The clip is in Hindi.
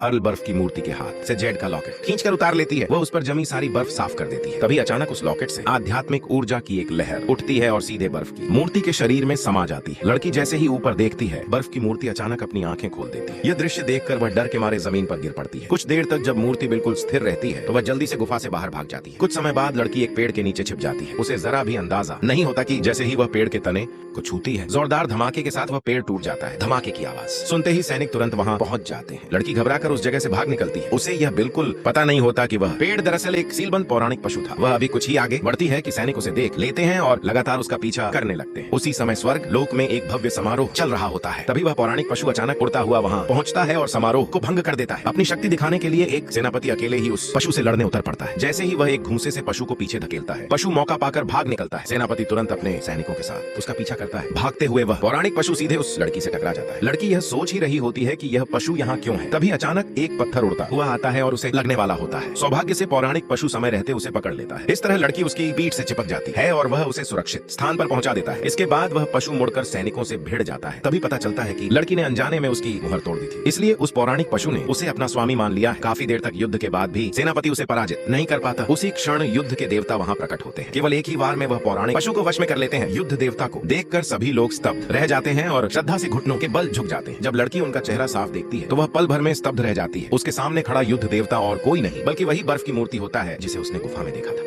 अर्ल बर्फ की मूर्ति के हाथ से जेड का लॉकेट खींचकर उतार लेती है। वो उस पर जमी सारी बर्फ साफ कर देती है। तभी अचानक उस लॉकेट से आध्यात्मिक ऊर्जा की एक लहर उठती है और सीधे बर्फ की मूर्ति के शरीर में समा जाती है। लड़की जैसे ही ऊपर देखती है, बर्फ की मूर्ति अचानक अपनी आंखें खोल देती है। यह दृश्य देखकर वह डर के मारे जमीन पर गिर पड़ती है। कुछ देर तक जब मूर्ति बिल्कुल स्थिर रहती है तो वह जल्दी से गुफा से बाहर भाग जाती है। कुछ समय बाद लड़की एक पेड़ के नीचे छिप जाती है। उसे जरा भी अंदाजा नहीं होता कि जैसे ही वह पेड़ के तने को छूती है, जोरदार धमाके के साथ वह पेड़ टूट जाता है। धमाके की आवाज सुनते ही सैनिक तुरंत वहां पहुंच जाते हैं। लड़की घबराकर उस जगह से भाग निकलती है। उसे यह बिल्कुल पता नहीं होता कि वह पेड़ दरअसल एक सीलबंद पौराणिक पशु था। वह अभी कुछ ही आगे बढ़ती है कि सैनिक उसे देख लेते हैं और लगातार उसका पीछा करने लगते हैं। उसी समय स्वर्ग लोक में एक भव्य समारोह चल रहा होता है। तभी वह पौराणिक पशु अचानक उड़ता हुआ वहां पहुंचता है और समारोह को भंग कर देता है। अपनी शक्ति दिखाने के लिए एक सेनापति अकेले ही उस पशु से लड़ने उतर पड़ता है। जैसे ही वह एक घूंसे से पशु को पीछे धकेलता है, पशु मौका पाकर भाग निकलता है। सेनापति तुरंत अपने सैनिकों के साथ उसका पीछा करता है। भागते हुए वह पौराणिक पशु सीधे उस लड़की से टकरा जाता है। लड़की यह सोच ही रही होती है कि यह पशु यहाँ क्यों है। तभी अचानक एक पत्थर उड़ता हुआ आता है और उसे लगने वाला होता है। सौभाग्य से पौराणिक पशु समय रहते उसे पकड़ लेता है। इस तरह लड़की उसकी पीठ से चिपक जाती है और वह उसे सुरक्षित स्थान पर पहुंचा देता है। इसके बाद वह पशु मुड़कर सैनिकों से भिड़ जाता है। तभी पता चलता है कि लड़की ने अनजाने में उसकी मुहर तोड़ दी थी, इसलिए उस पौराणिक पशु ने उसे अपना स्वामी मान लिया है। काफी देर तक युद्ध के बाद भी सेनापति उसे पराजित नहीं कर पाता। उसी क्षण युद्ध के देवता वहां प्रकट होते हैं। केवल एक ही वार में वह पौराणिक पशु को वश में कर लेते हैं। युद्ध देवता को देखकर सभी लोग स्तब्ध रह जाते हैं और श्रद्धा से घुटनों के बल झुक जाते हैं। जब लड़की उनका चेहरा साफ देखती है तो वह पल भर में स्तब्ध रह जाती है। उसके सामने खड़ा युद्ध देवता और कोई नहीं बल्कि वही बर्फ की मूर्ति होता है जिसे उसने गुफा में देखा था।